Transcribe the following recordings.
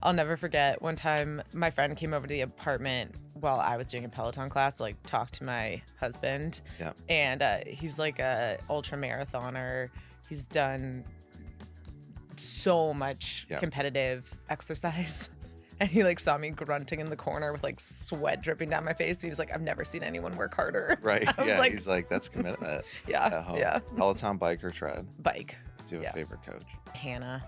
I'll never forget one time my friend came over to the apartment while I was doing a Peloton class to like talk to my husband. Yeah. And he's like a ultra marathoner. He's done so much competitive exercise. And he like saw me grunting in the corner with like sweat dripping down my face. He was like, I've never seen anyone work harder. Right. Yeah. Like, He's like, that's commitment. Yeah. Yeah. Peloton, bike, or tread? Bike. Do you have a favorite coach? Hannah.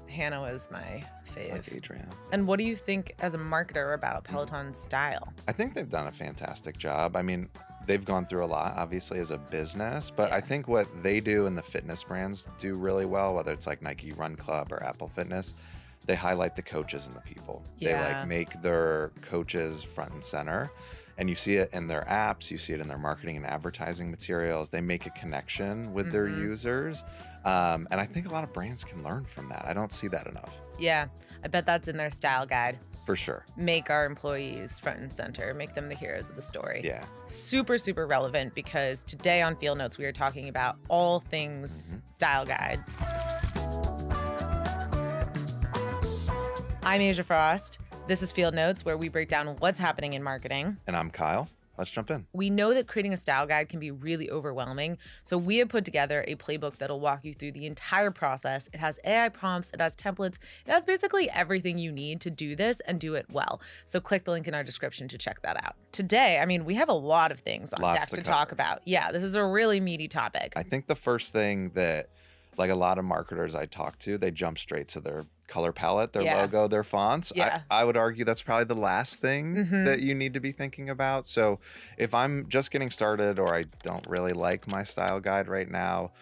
Hannah was my fave. Like Adrian. And what do you think as a marketer about Peloton's style? I think they've done a fantastic job. I mean, they've gone through a lot, obviously, as a business, but I think what they do and the fitness brands do really well, whether it's like Nike Run Club or Apple Fitness, they highlight the coaches and the people. They like make their coaches front and center. And you see it in their apps, you see it in their marketing and advertising materials. They make a connection with their users. And I think a lot of brands can learn from that. I don't see that enough. Yeah, I bet that's in their style guide. For sure. Make our employees front and center, make them the heroes of the story. Yeah. Super, super relevant because today on Field Notes, we are talking about all things style guide. I'm Asia Frost. This is Field Notes, where we break down what's happening in marketing. And I'm Kyle. Let's jump in. We know that creating a style guide can be really overwhelming, so we have put together a playbook that'll walk you through the entire process. It has AI prompts, it has templates, it has basically everything you need to do this and do it well. So click the link in our description to check that out. Today, I mean, we have a lot of things on deck to talk about. Yeah, this is a really meaty topic. I think the first thing that, like a lot of marketers I talk to, they jump straight to their color palette, their logo, their fonts. I would argue that's probably the last thing that you need to be thinking about. So if I'm just getting started or I don't really like my style guide right now,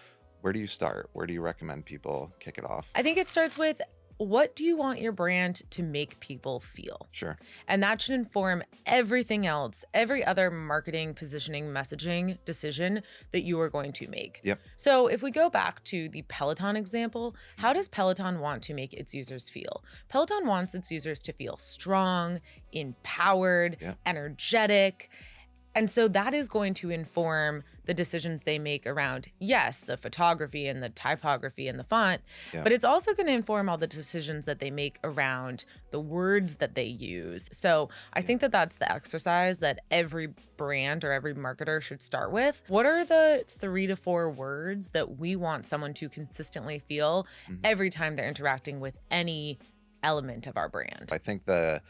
where do you start? Where do you recommend people kick it off? I think it starts with, what do you want your brand to make people feel? Sure. And that should inform everything else, every other marketing, positioning, messaging decision that you are going to make. Yep. So if we go back to the Peloton example, how does Peloton want to make its users feel? Peloton wants its users to feel strong, empowered, energetic. And so that is going to inform the decisions they make around, yes, the photography and the typography and the font, but it's also going to inform all the decisions that they make around the words that they use. So I think that that's the exercise that every brand or every marketer should start with. What are the 3 to 4 words that we want someone to consistently feel every time they're interacting with any element of our brand? I think the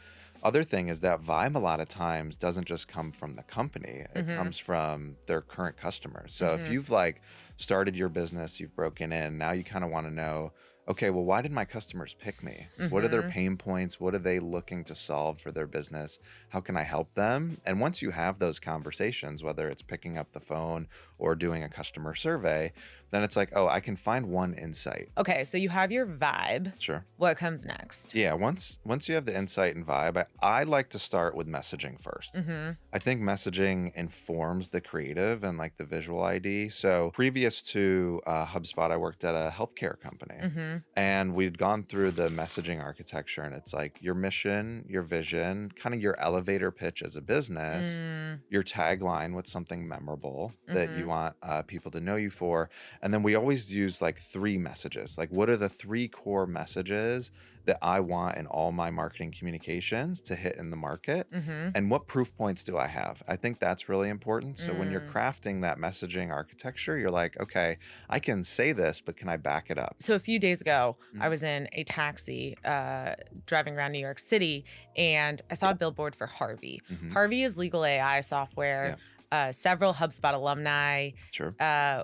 other thing is that vibe a lot of times doesn't just come from the company. It comes from their current customers. So if you've like started your business, you've broken in, now you kind of want to know, okay, well, why did my customers pick me? What are their pain points? What are they looking to solve for their business? How can I help them? And once you have those conversations, whether it's picking up the phone or doing a customer survey, then it's like, oh, I can find one insight. Okay, so you have your vibe. Sure. What comes next? Yeah, once you have the insight and vibe, I like to start with messaging first. I think messaging informs the creative and like the visual ID. So previous to HubSpot, I worked at a healthcare company. And we'd gone through the messaging architecture, and it's like your mission, your vision, kind of your elevator pitch as a business, your tagline with something memorable that you want people to know you for. And then we always use like 3 messages. Like, what are the 3 core messages that I want in all my marketing communications to hit in the market? And what proof points do I have? I think that's really important. So when you're crafting that messaging architecture, you're like, okay, I can say this, but can I back it up? So a few days ago, I was in a taxi driving around New York City, and I saw a billboard for Harvey. Harvey is legal AI software. Several HubSpot alumni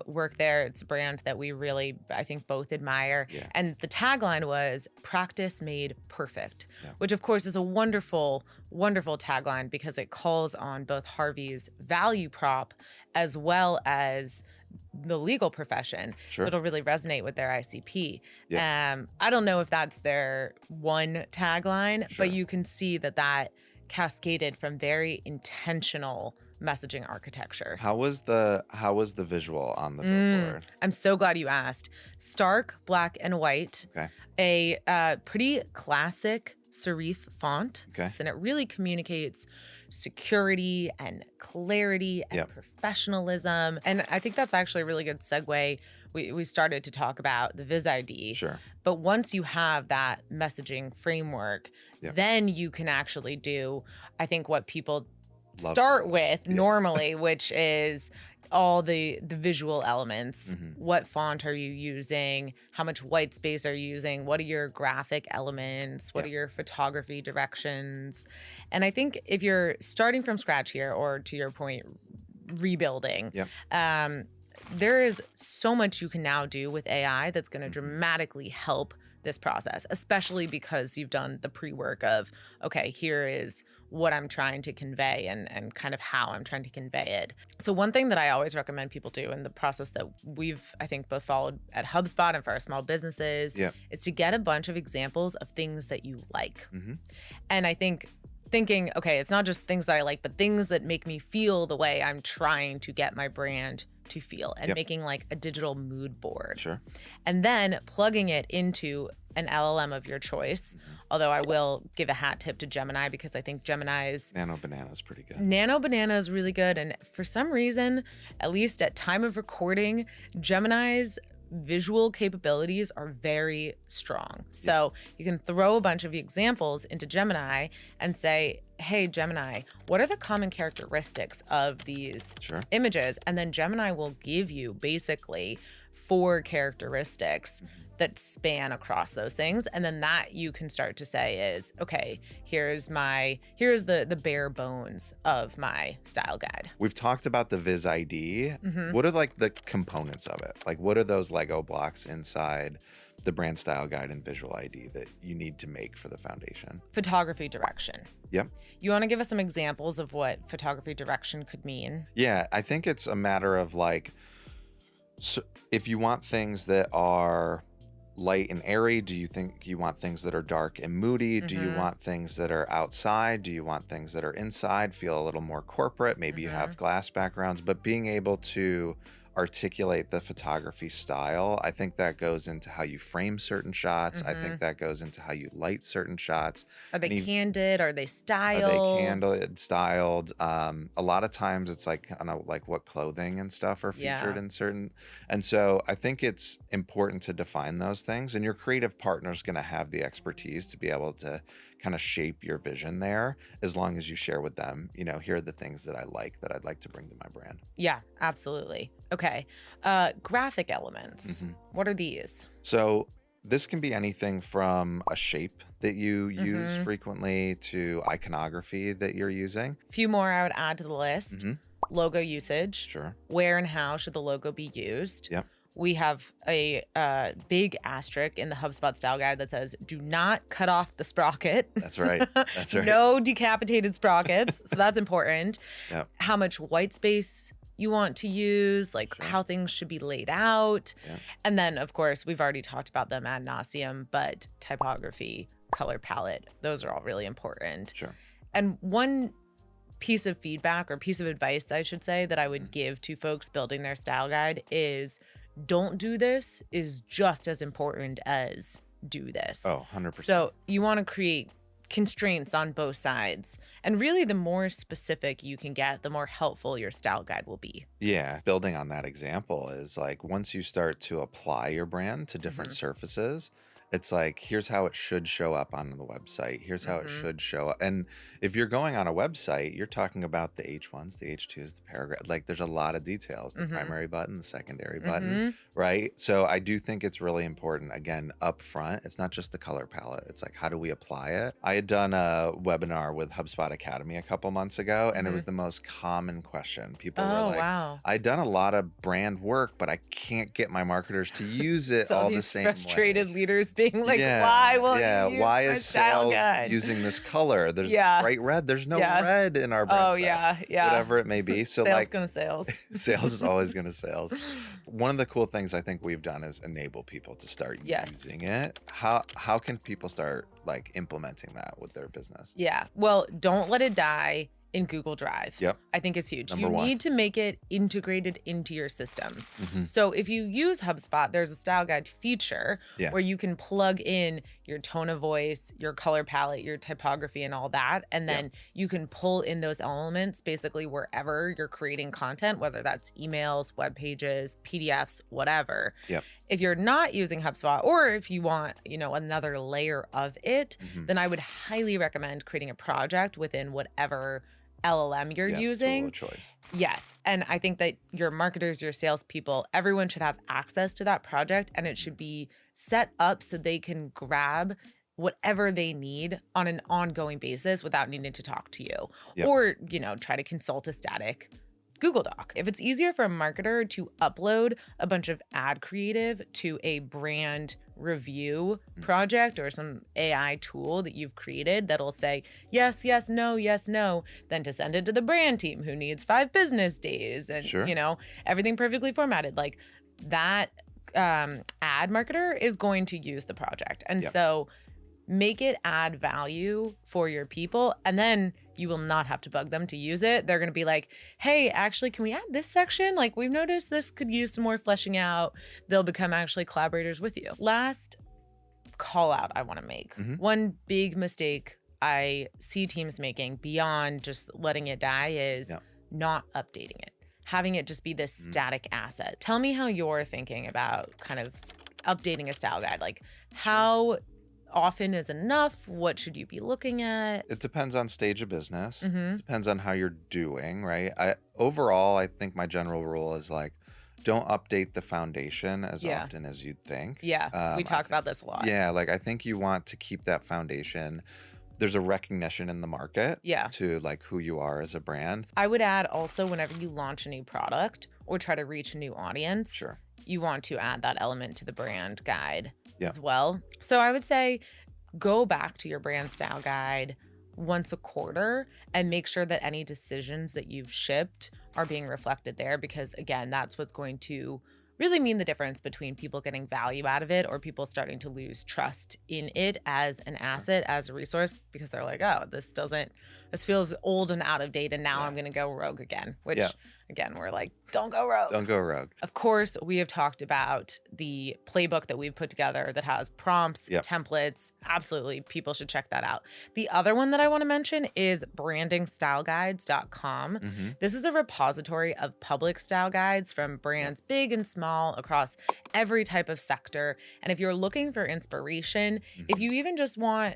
work there. It's a brand that we really, I think, both admire. And the tagline was practice made perfect, which of course is a wonderful, wonderful tagline because it calls on both Harvey's value prop as well as the legal profession. So it'll really resonate with their ICP. I don't know if that's their one tagline, but you can see that that cascaded from very intentional messaging architecture. How was the visual on the billboard? I'm so glad you asked. Stark black and white. A pretty classic serif font. And it really communicates security and clarity and professionalism. And I think that's actually a really good segue we started to talk about the Viz ID. Sure. But once you have that messaging framework, Yep. then you can actually do, I think, what people Love start to do. with Yeah. normally, which is all the visual elements. Mhm. What font are you using? How much white space are you using? What are your graphic elements? What Yeah. are your photography directions? And I think if you're starting from scratch here, or to your point, rebuilding, Yep. there is so much you can now do with AI that's going to Mhm. dramatically help this process, especially because you've done the pre-work of, okay, here is what I'm trying to convey and kind of how I'm trying to convey it. So one thing that I always recommend people do in the process that we've, I think, both followed at HubSpot and for our small businesses Yep. is to get a bunch of examples of things that you like. Mhm. And I think thinking, okay, it's not just things that I like, but things that make me feel the way I'm trying to get my brand to feel, and Yep. making like a digital mood board. Sure. And then plugging it into an LLM of your choice. Although I will give a hat tip to Gemini, because I think Gemini's Nano Banana is pretty good. Nano Banana is really good. And for some reason, at least at time of recording, Gemini's visual capabilities are very strong. So you can throw a bunch of examples into Gemini and say, hey, Gemini, what are the common characteristics of these Sure. images? And then Gemini will give you basically 4 characteristics that span across those things. And then that you can start to say is, okay, here's the bare bones of my style guide. We've talked about the Viz ID. Mhm. What are like the components of it? Like, what are those Lego blocks inside the brand style guide and visual ID that you need to make for the foundation? Photography direction. Yep. You want to give us some examples of what photography direction could mean? Yeah, I think it's a matter of like, so if you want things that are light and airy, do you think you want things that are dark and moody? Do you Mhm. want things that are outside? Do you want things that are inside, feel a little more corporate? Maybe you have glass backgrounds, but being able to articulate the photography style, I think that goes into how you frame certain shots. I think that goes into how you light certain shots. Are they And even- candid? Are they styled? Are they candid, styled? A lot of times it's like, I don't know, like what clothing and stuff are featured Yeah. in certain. And so I think it's important to define those things. And your creative partner is going to have the expertise to be able to kind of shape your vision there, as long as you share with them, you know, here are the things that I like that I'd like to bring to my brand. Yeah, absolutely. Okay. Graphic elements. What are these? So this can be anything from a shape that you use frequently to iconography that you're using. A few more I would add to the list. Logo usage. Sure. Where and how should the logo be used? Yep. We have a big asterisk in the HubSpot style guide that says, do not cut off the sprocket. That's right. That's right. No decapitated sprockets. So that's important. Yep. How much white space you want to use, like Sure. how things should be laid out. Yep. And then, of course, we've already talked about them ad nauseum, but typography, color palette, those are all really important. Sure. And one piece of feedback, or piece of advice, I should say, that I would give to folks building their style guide is, don't do this is just as important as do this. Oh, 100%. So you want to create constraints on both sides. And really, the more specific you can get, the more helpful your style guide will be. Yeah, building on that example is like, once you start to apply your brand to different surfaces, it's like, here's how it should show up on the website. Here's how it should show up. And if you're going on a website, you're talking about the H1s, the H2s, the paragraph. Like, there's a lot of details, the primary button, the secondary button, right? So I do think it's really important, again, up front. It's not just the color palette. It's like, how do we apply it? I had done a webinar with HubSpot Academy a couple months ago, and it was the most common question. People were like, wow. I've done a lot of brand work, but I can't get my marketers to use it So all the these same frustrated way. leaders being like, why won't you use why my is style sales guide? using this color? There's bright red. There's no red in our brand. Oh, style. Whatever it may be. So sales like, gonna sales. sales is always going to sales. One of the cool things I think we've done is enable people to start using it. How can people start like implementing that with their business? Yeah. Well, don't let it die. in Google Drive. Yep. I think it's huge. Number you one. need to make it integrated into your systems. Mm-hmm. So if you use HubSpot, there's a style guide feature where you can plug in your tone of voice, your color palette, your typography, and all that. And then you can pull in those elements basically wherever you're creating content, whether that's emails, web pages, PDFs, whatever. Yep. If you're not using HubSpot, or if you want, another layer of it, then I would highly recommend creating a project within whatever LLM you're using. Tool of choice. Yes. And I think that your marketers, your salespeople, everyone should have access to that project, and it should be set up so they can grab whatever they need on an ongoing basis without needing to talk to you or, try to consult a static Google Doc. If it's easier for a marketer to upload a bunch of ad creative to a brand review project or some AI tool that you've created that'll say, yes, yes, no, than to send it to the brand team who needs 5 business days and, everything perfectly formatted. Like that ad marketer is going to use the project. And so make it add value for your people, and then you will not have to bug them to use it. They're going to be like, hey, actually, can we add this section? Like, we've noticed this could use some more fleshing out. They'll become actually collaborators with you. Last call out I want to make. One big mistake I see teams making beyond just letting it die is not updating it, having it just be this static asset. Tell me how you're thinking about kind of updating a style guide. Like how often is enough? What should you be looking at? It depends on stage of business. It depends on how you're doing, right? Overall, I think my general rule is like, don't update the foundation as often as you'd think. Yeah, we talk about this a lot. Yeah, like I think you want to keep that foundation. There's a recognition in the market to like who you are as a brand. I would add also whenever you launch a new product or try to reach a new audience, you want to add that element to the brand guide as well. So I would say go back to your brand style guide once a quarter and make sure that any decisions that you've shipped are being reflected there, because again, that's what's going to really mean the difference between people getting value out of it or people starting to lose trust in it as an asset, as a resource, because they're like, oh, this feels old and out of date, and now I'm going to go rogue again, which again, we're like, don't go rogue. Don't go rogue. Of course, we have talked about the playbook that we've put together that has prompts, templates. Absolutely, people should check that out. The other one that I want to mention is brandingstyleguides.com. This is a repository of public style guides from brands big and small across every type of sector. And if you're looking for inspiration, if you even just want,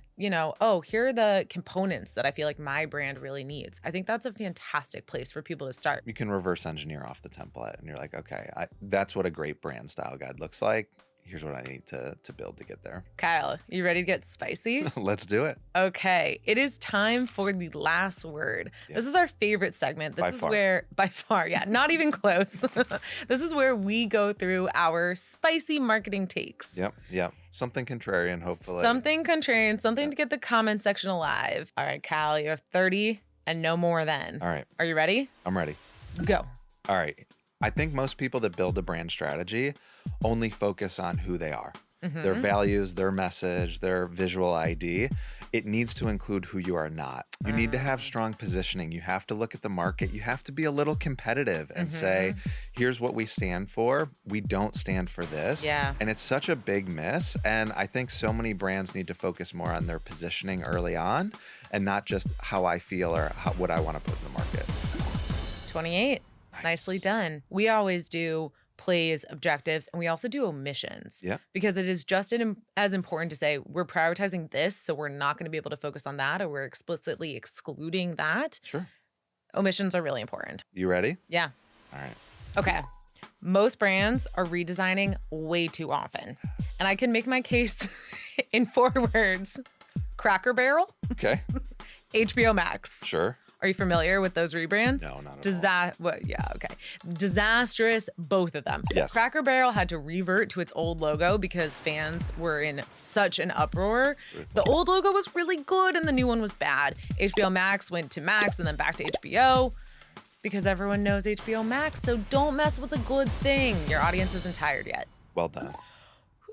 oh, here are the components that I feel like my brand really needs, I think that's a fantastic place for people to start. You can reverse engineer off the template and you're like, okay, that's what a great brand style guide looks like. Here's what I need to build to get there. Kyle, you ready to get spicy? Let's do it. Okay, it is time for the last word. This is our favorite segment. This is far. where, by far, not even close. This is where we go through our spicy marketing takes. Yep. Something contrarian, hopefully. Something contrarian, something to get the comment section alive. All right, Kyle, you have 30 and no more then. All right. Are you ready? I'm ready. Go. All right. I think most people that build a brand strategy only focus on who they are, their values, their message, their visual ID. It needs to include who you are not. You need to have strong positioning. You have to look at the market. You have to be a little competitive and say, here's what we stand for. We don't stand for this. And it's such a big miss. And I think so many brands need to focus more on their positioning early on and not just how I feel or what I want to put in the market. 28. Nicely done. We always do plays, objectives, and we also do omissions. Because it is just as important to say we're prioritizing this, so we're not going to be able to focus on that, or we're explicitly excluding that. Omissions are really important. You ready? Yeah. All right. Okay. Most brands are redesigning way too often. And I can make my case in 4 words. Cracker Barrel. Okay. HBO Max. Sure. Are you familiar with those rebrands? No, not at all. Okay. Disastrous, both of them. Yes. Cracker Barrel had to revert to its old logo because fans were in such an uproar. The old logo was really good and the new one was bad. HBO Max went to Max and then back to HBO because everyone knows HBO Max, so don't mess with a good thing. Your audience isn't tired yet. Well done.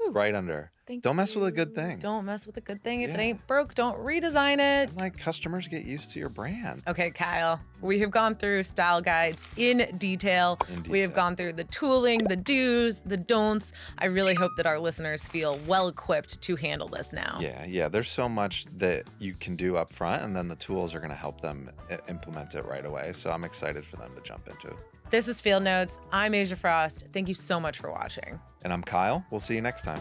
right under. Don't mess with a good thing. Don't mess with a good thing. If it Yeah. ain't broke, don't redesign it. And like customers get used to your brand. Okay, Kyle, we have gone through style guides in detail. We have gone through the tooling, the do's, the don'ts. I really hope that our listeners feel well equipped to handle this now. Yeah. There's so much that you can do up front, and then the tools are going to help them implement it right away. So I'm excited for them to jump into. This is Field Notes. I'm Asia Frost. Thank you so much for watching. And I'm Kyle. We'll see you next time.